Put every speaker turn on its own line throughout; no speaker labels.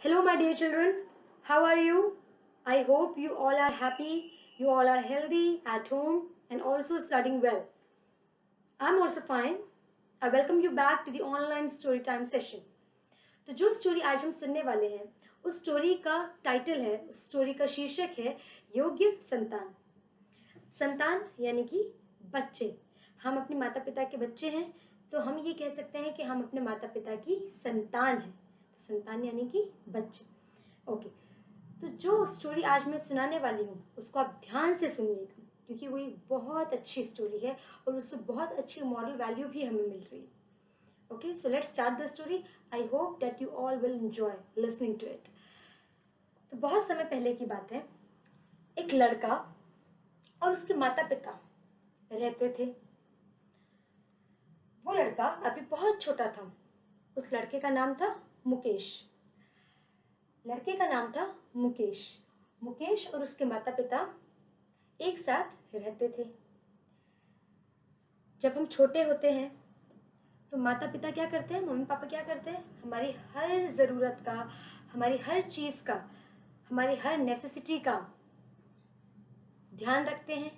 Hello, my dear children. How are you? I hope you all are happy, you all are healthy at home, and also studying well. I'm also fine. I welcome you back to the online story time session. तो जो story आज हम सुनने वाले हैं उस story का title है, उस स्टोरी का शीर्षक है योग्य संतान। संतान यानी कि बच्चे। हम अपने माता पिता के बच्चे हैं, तो हम ये कह सकते हैं कि हम अपने माता पिता की संतान हैं। संतान यानी कि बच्चे। ओके, तो जो स्टोरी आज मैं सुनाने वाली हूँ उसको आप ध्यान से सुनिएगा, क्योंकि वो एक बहुत अच्छी स्टोरी है और उससे बहुत अच्छी मॉरल वैल्यू भी हमें मिल रही है। Okay, so let's start the story. I hope that you all will enjoy listening to it. तो बहुत समय पहले की बात है, एक लड़का और उसके माता पिता रहते थे। वो लड़का अभी बहुत छोटा था। उस लड़के का नाम था मुकेश। लड़के का नाम था मुकेश। मुकेश और उसके माता पिता एक साथ रहते थे। जब हम छोटे होते हैं तो माता पिता क्या करते हैं, मम्मी पापा क्या करते हैं, हमारी हर ज़रूरत का, हमारी हर चीज़ का, हमारी हर नेसेसिटी का ध्यान रखते हैं,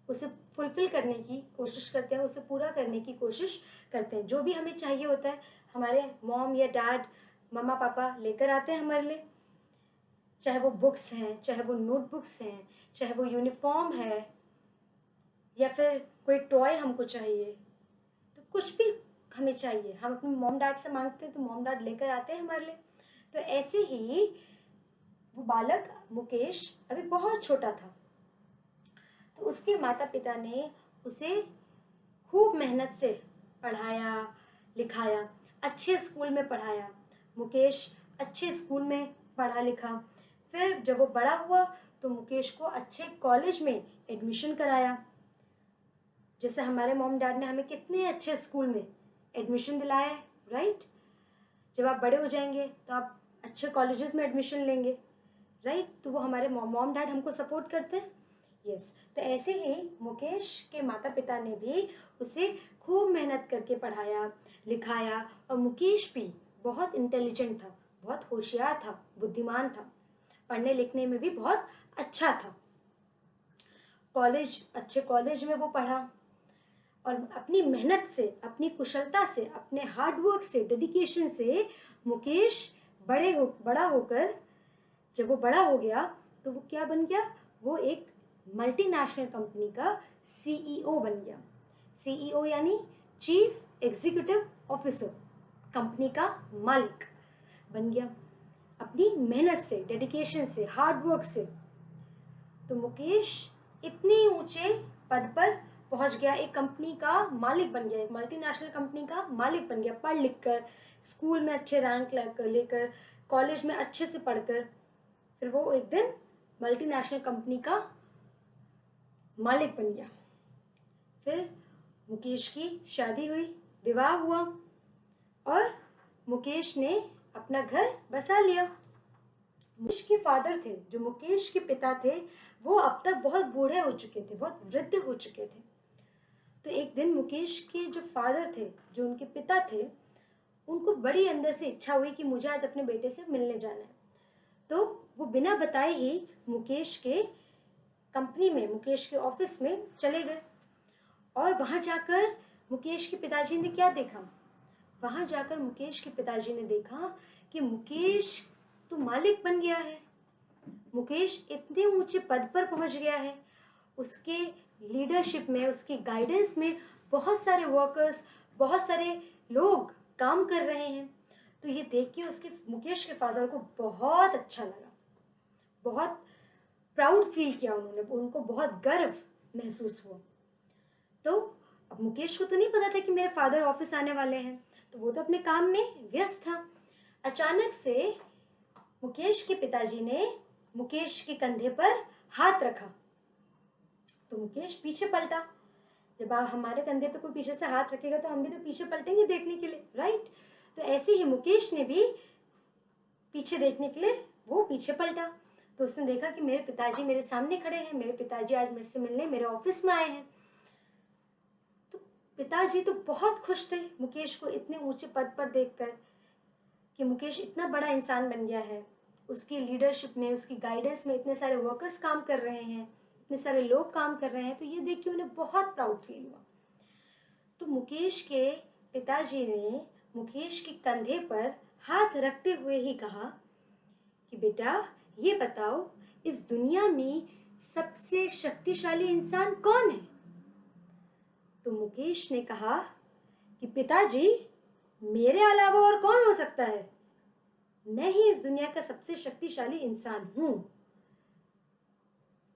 उसे फुलफिल करने की कोशिश करते हैं, उसे पूरा करने की कोशिश करते हैं। जो भी हमें चाहिए होता है हमारे मॉम या डैड, मम्मा पापा लेकर आते हैं हमारे लिए। चाहे वो बुक्स हैं, चाहे वो नोटबुक्स हैं, चाहे वो यूनिफॉर्म है, या फिर कोई टॉय हमको चाहिए, तो कुछ भी हमें चाहिए हम अपने मॉम डैड से मांगते हैं तो मॉम डैड लेकर आते हैं हमारे लिए। तो ऐसे ही वो बालक मुकेश अभी बहुत छोटा था, तो उसके माता पिता ने उसे खूब मेहनत से पढ़ाया लिखाया, अच्छे स्कूल में पढ़ाया। मुकेश अच्छे स्कूल में पढ़ा लिखा। फिर जब वो बड़ा हुआ तो मुकेश को अच्छे कॉलेज में एडमिशन कराया। जैसे हमारे मॉम डैड ने हमें कितने अच्छे स्कूल में एडमिशन दिलाया है, राइट। जब आप बड़े हो जाएंगे तो आप अच्छे कॉलेजेस में एडमिशन लेंगे, राइट। तो वो हमारे मॉम डैड हमको सपोर्ट करते हैं। यस, तो ऐसे ही मुकेश के माता पिता ने भी उसे खूब मेहनत करके पढ़ाया लिखाया। और मुकेश भी बहुत इंटेलिजेंट था, बहुत होशियार था, बुद्धिमान था, पढ़ने लिखने में भी बहुत अच्छा था। अच्छे कॉलेज में वो पढ़ा और अपनी मेहनत से, अपनी कुशलता से, अपने हार्डवर्क से, डेडिकेशन से मुकेश बड़ा होकर जब वो बड़ा हो गया तो वो क्या बन गया, वो एक मल्टीनेशनल कंपनी का सीईओ बन गया। सीईओ यानी चीफ एग्जीक्यूटिव ऑफिसर, कंपनी का मालिक बन गया अपनी मेहनत से, डेडिकेशन से, हार्डवर्क से। तो मुकेश इतने ऊंचे पद पर पहुंच गया, एक कंपनी का मालिक बन गया, एक मल्टीनेशनल कंपनी का मालिक बन गया, पढ़ लिख कर, स्कूल में अच्छे रैंक लेकर, कॉलेज में अच्छे से पढ़कर। फिर वो एक दिन मल्टीनेशनल कंपनी का मालिक बन गया। फिर मुकेश की शादी हुई, विवाह हुआ और मुकेश ने अपना घर बसा लिया। मुकेश के फादर थे, जो मुकेश के पिता थे, वो अब तक बहुत बूढ़े हो चुके थे, बहुत वृद्ध हो चुके थे। तो एक दिन मुकेश के जो फादर थे, जो उनके पिता थे, उनको बड़ी अंदर से इच्छा हुई कि मुझे आज अपने बेटे से मिलने जाना है। तो वो बिना बताए ही मुकेश के कंपनी में, मुकेश के ऑफिस में चले गए। और वहां जाकर मुकेश के पिताजी ने क्या देखा, वहां जाकर मुकेश के पिताजी ने देखा कि मुकेश तो मालिक बन गया है, मुकेश इतने ऊंचे पद पर पहुंच गया है, उसके लीडरशिप में, उसकी गाइडेंस में बहुत सारे वर्कर्स, बहुत सारे लोग काम कर रहे हैं। तो ये देख के उसके मुकेश के फादर को बहुत अच्छा लगा, बहुत प्राउड फील किया उन्होंने, उनको बहुत गर्व महसूस हुआ। तो अब मुकेश को तो नहीं पता था कि मेरे फादर ऑफिस आने वाले हैं, तो वो तो अपने काम में व्यस्त था। अचानक से मुकेश के पिताजी ने मुकेश के कंधे पर हाथ रखा, तो मुकेश पीछे पलटा। जब आप हमारे कंधे पे कोई पीछे से हाथ रखेगा तो हम भी तो पीछे पलटेंगे देखने के लिए, राइट। तो ऐसे ही मुकेश ने भी पीछे देखने के लिए वो पीछे पलटा। तो उसने देखा कि मेरे पिताजी मेरे सामने खड़े हैं, मेरे पिताजी आज मेरे से मिलने मेरे ऑफिस में आए हैं। तो पिताजी तो बहुत खुश थे मुकेश को इतने ऊंचे पद पर देखकर। कि मुकेश इतना बड़ा इंसान बन गया है, उसकी लीडरशिप में, उसकी गाइडेंस में इतने सारे वर्कर्स काम कर रहे हैं, इतने सारे लोग काम कर रहे हैं, तो ये देख के उन्हें बहुत प्राउड फील हुआ। तो मुकेश के पिताजी ने मुकेश के कंधे पर हाथ रखते हुए ही कहा कि बेटा, ये बताओ इस दुनिया में सबसे शक्तिशाली इंसान कौन है? तो मुकेश ने कहा कि पिताजी, मेरे अलावा और कौन हो सकता है? मैं ही इस दुनिया का सबसे शक्तिशाली इंसान हूं।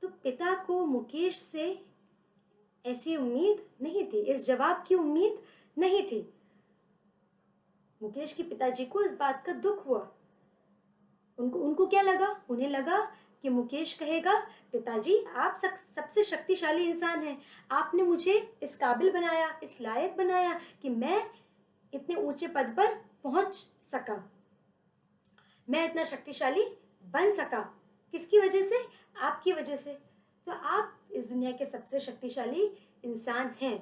तो पिता को मुकेश से ऐसी उम्मीद नहीं थी, इस जवाब की उम्मीद नहीं थी। मुकेश के पिताजी को इस बात का दुख हुआ। उनको क्या लगा? उन्हें लगा कि मुकेश कहेगा, पिताजी आप सबसे शक्तिशाली इंसान हैं, आपने मुझे इस काबिल बनाया, इस लायक बनाया कि मैं इतने ऊंचे पद पर पहुंच सका, मैं इतना शक्तिशाली बन सका। किसकी वजह से? आपकी वजह से। तो आप इस दुनिया के सबसे शक्तिशाली इंसान हैं।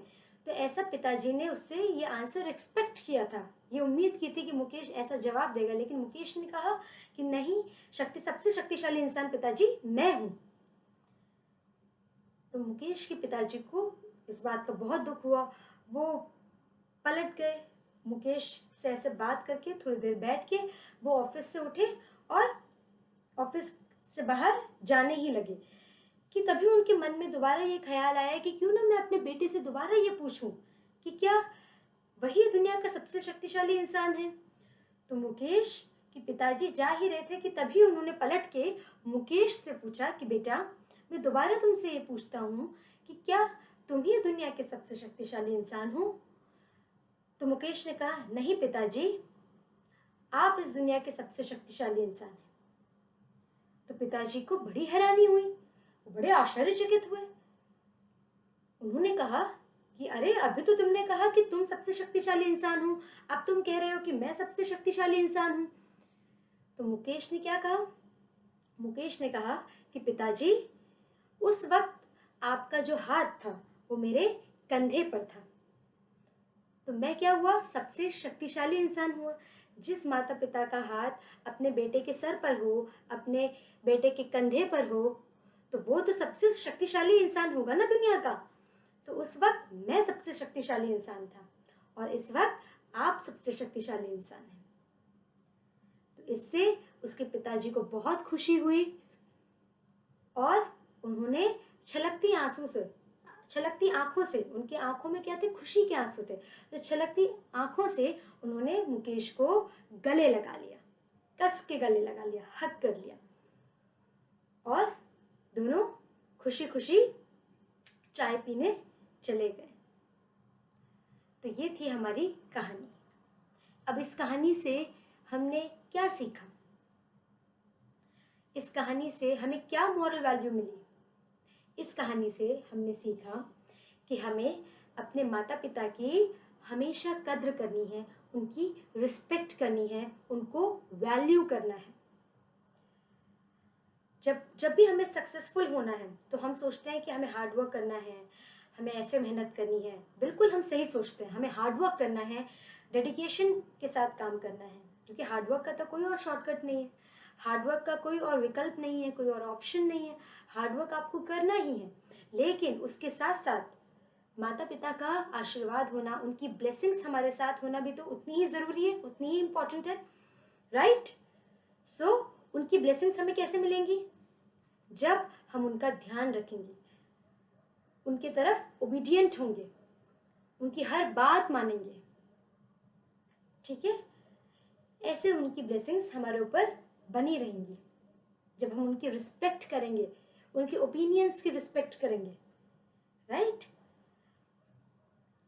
तो ऐसा पिताजी ने उससे ये आंसर एक्सपेक्ट किया था, ये उम्मीद की थी कि मुकेश ऐसा जवाब देगा, लेकिन मुकेश ने कहा कि नहीं, सबसे शक्तिशाली इंसान पिताजी मैं हूं। तो मुकेश के पिताजी को इस बात का बहुत दुख हुआ। वो पलट गए, मुकेश से ऐसे बात करके थोड़ी देर बैठ के वो ऑफिस से उठे और ऑफिस से बाहर जाने ही लगे कि तभी उनके मन में दोबारा ये ख्याल आया कि क्यों ना मैं अपने बेटे से दोबारा ये पूछूं कि क्या वही दुनिया का सबसे शक्तिशाली इंसान है। तो मुकेश के पिताजी जा ही रहे थे कि तभी उन्होंने पलट के मुकेश से पूछा कि बेटा, मैं दोबारा तुमसे ये पूछता हूँ कि क्या तुम ही दुनिया के सबसे शक्तिशाली इंसान हो? तो मुकेश ने कहा, नहीं पिताजी, आप इस दुनिया के सबसे शक्तिशाली इंसान हैं। तो पिताजी को बड़ी हैरानी हुई, वो बड़े आश्चर्यचकित हुए। उन्होंने कहा कि अरे, अभी तो तुमने कहा कि तुम सबसे शक्तिशाली इंसान हो, अब तुम कह रहे हो कि मैं सबसे शक्तिशाली इंसान हूं। तो मुकेश ने क्या कहा? मुकेश ने कहा कि पिताजी, उस वक्त आपका जो हाथ था वो मेरे कंधे पर था, तो मैं क्या हुआ? सबसे शक्तिशाली इंसान हुआ। जिस माता पिता का हाथ अपने बेटे के सर पर हो, अपने बेटे के कंधे पर हो, तो वो तो सबसे शक्तिशाली इंसान होगा ना दुनिया का। तो उस वक्त मैं सबसे शक्तिशाली इंसान था और इस वक्त आप सबसे शक्तिशाली इंसान हैं। तो इससे उसके पिताजी को बहुत खुशी हुई और उन्होंने छलकती आंखों से, उनकी आंखों में क्या थे? खुशी के आंसू थे। तो छलकती आंखों से उन्होंने मुकेश को गले लगा लिया, कस के गले लगा लिया, हक कर लिया और दोनों खुशी खुशी चाय पीने चले गए। तो ये थी हमारी कहानी। अब इस कहानी से हमने क्या सीखा? इस कहानी से हमें क्या मॉरल वैल्यू मिली? इस कहानी से हमने सीखा कि हमें अपने माता पिता की हमेशा कद्र करनी है, उनकी रिस्पेक्ट करनी है, उनको वैल्यू करना है। जब भी हमें सक्सेसफुल होना है तो हम सोचते हैं कि हमें हार्ड वर्क करना है, हमें ऐसे मेहनत करनी है। बिल्कुल हम सही सोचते हैं, हमें हार्ड वर्क करना है, डेडिकेशन के साथ काम करना है, क्योंकि हार्ड वर्क का तो कोई और शॉर्टकट नहीं है, हार्ड वर्क का कोई और विकल्प नहीं है, कोई और ऑप्शन नहीं है। हार्ड वर्क आपको करना ही है, लेकिन उसके साथ साथ माता पिता का आशीर्वाद होना, उनकी ब्लेसिंग्स हमारे साथ होना भी तो उतनी ही ज़रूरी है, उतनी ही इम्पॉर्टेंट है, राइट? सो उनकी ब्लेसिंग्स हमें कैसे मिलेंगी? जब हम उनका ध्यान रखेंगे, उनके तरफ ओबीडियंट होंगे, उनकी हर बात मानेंगे, ठीक है? ऐसे उनकी ब्लेसिंग्स हमारे ऊपर बनी रहेंगी। जब हम उनकी रिस्पेक्ट करेंगे, उनके ओपिनियंस की रिस्पेक्ट करेंगे, राइट?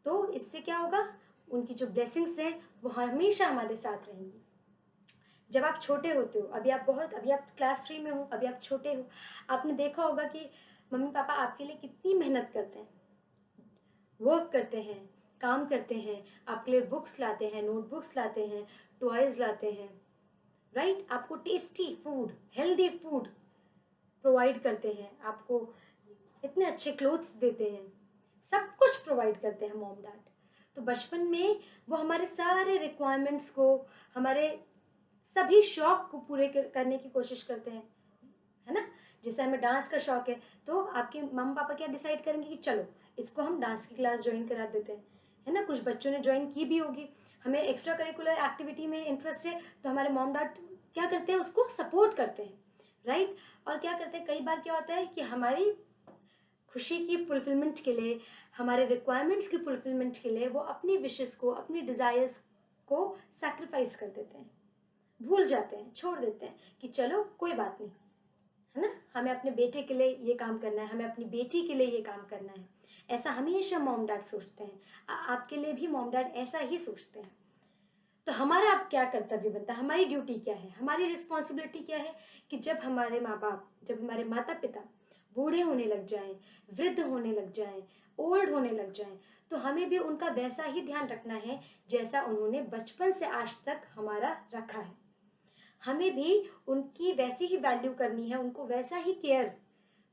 तो इससे क्या होगा? उनकी जो ब्लेसिंग्स हैं वो हमेशा हमारे साथ रहेंगी। जब आप छोटे होते हो, अभी आप क्लास 3 में हो, अभी आप छोटे हो, आपने देखा होगा कि मम्मी पापा आपके लिए कितनी मेहनत करते हैं, वर्क करते हैं, काम करते हैं, आपके लिए बुक्स लाते हैं, नोटबुक्स लाते हैं, टॉयज लाते हैं, राइट? आपको tasty food, healthy food provide करते हैं, आपको इतने अच्छे क्लोथ्स देते हैं, सब कुछ प्रोवाइड करते हैं मॉम डैड। तो बचपन में वो हमारे सारे रिक्वायरमेंट्स को, हमारे सभी शौक को पूरे करने की कोशिश करते हैं, है ना। जैसे हमें डांस का शौक है तो आपके मम्मी पापा क्या डिसाइड करेंगे कि चलो इसको हम डांस की क्लास ज्वाइन करा देते हैं, है ना। कुछ बच्चों ने ज्वाइन की भी होगी। हमें एक्स्ट्रा करिकुलर एक्टिविटी में इंटरेस्ट है तो हमारे मॉम डैड क्या करते हैं, उसको सपोर्ट करते हैं, राइट। और क्या करते हैं, कई बार क्या होता है कि हमारी खुशी की फुलफिलमेंट के लिए, हमारे रिक्वायरमेंट्स की फुलफिलमेंट के लिए वो अपनी विशेस को, अपनी डिज़ायर्स को सैक्रिफाइस कर देते हैं, भूल जाते हैं, छोड़ देते हैं कि चलो कोई बात नहीं, है ना, हमें अपने बेटे के लिए ये काम करना है, हमें अपनी बेटी के लिए ये काम करना है। ऐसा हमेशा मॉम डैड सोचते हैं। आपके लिए भी मॉम डैड ऐसा ही सोचते हैं। तो हमारा अब क्या कर्तव्य बनता है, हमारी ड्यूटी क्या है, हमारी रिस्पॉन्सिबिलिटी क्या है कि जब हमारे माँ बाप, जब हमारे माता पिता बूढ़े होने लग जाएं, वृद्ध होने लग जाएं, ओल्ड होने लग जाएं, तो हमें भी उनका वैसा ही ध्यान रखना है जैसा उन्होंने बचपन से आज तक हमारा रखा है। हमें भी उनकी वैसी ही वैल्यू करनी है, उनको वैसा ही केयर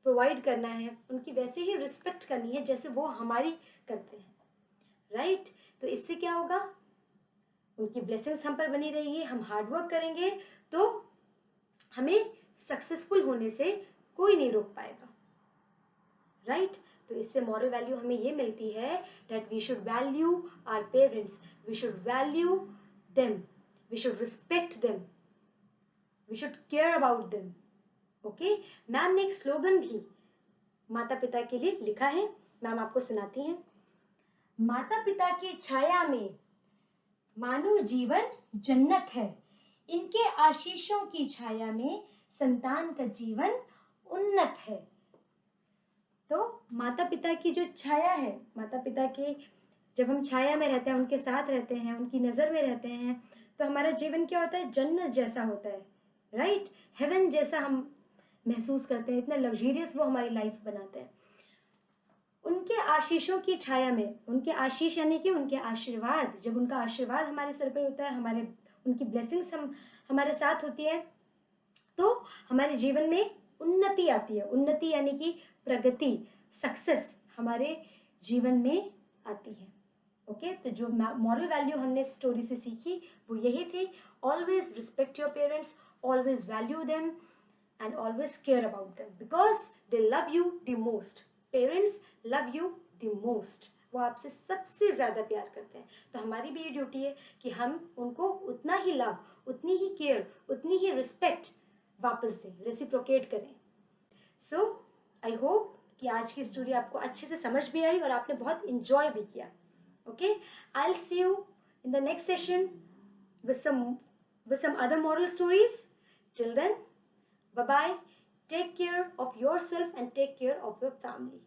प्रोवाइड करना है, उनकी वैसे ही रिस्पेक्ट करनी है जैसे वो हमारी करते हैं, राइट। तो इससे क्या होगा, उनकी ब्लेसिंग्स हम पर बनी रहेगी, हम हार्ड वर्क करेंगे तो हमें सक्सेसफुल होने से कोई नहीं रोक पाएगा, राइट। तो इससे मॉरल वैल्यू हमें ये मिलती है that we should value our parents, we should value them, we should respect them, we should care about them. Okay, ma'am ने एक स्लोगन भी माता पिता के लिए लिखा है, मैम आपको सुनाती हैं। माता पिता की छाया में मानो जीवन जन्नत है, इनके आशीषों की छाया में संतान का जीवन उन्नत है। तो माता पिता की जो छाया है, माता पिता के जब हम छाया में रहते हैं, उनके साथ रहते हैं, उनकी नज़र में रहते हैं, तो हमारा जीवन क्या होता है, जन्नत जैसा होता है, राइट। हेवन जैसा हम महसूस करते हैं, इतना लग्जरियस वो हमारी लाइफ बनाते हैं। उनके आशीषों की छाया में, उनके आशीष यानी कि उनके आशीर्वाद, जब उनका आशीर्वाद हमारे सर पर होता है, हमारे उनकी ब्लेसिंग्स हमारे साथ होती है, तो हमारे जीवन में उन्नति आती है। उन्नति यानी कि प्रगति, सक्सेस हमारे जीवन में आती है। ओके, तो जो मॉरल वैल्यू हमने स्टोरी से सीखी वो यही थी, always respect your parents, always value them and always care about them because they love you the most. Parents love you the most, वो आपसे सबसे ज़्यादा प्यार करते हैं। तो हमारी भी ये ड्यूटी है कि हम उनको उतना ही लव, उतनी ही केयर, उतनी ही रिस्पेक्ट वापस दें, रेसिप्रोकेट करें। सो आई होप कि आज की स्टोरी आपको अच्छे से समझ भी आई और आपने बहुत इंजॉय भी किया। Okay, I will see you in the next session with some other moral stories. Till then, bye bye. Take care of yourself and take care of your family.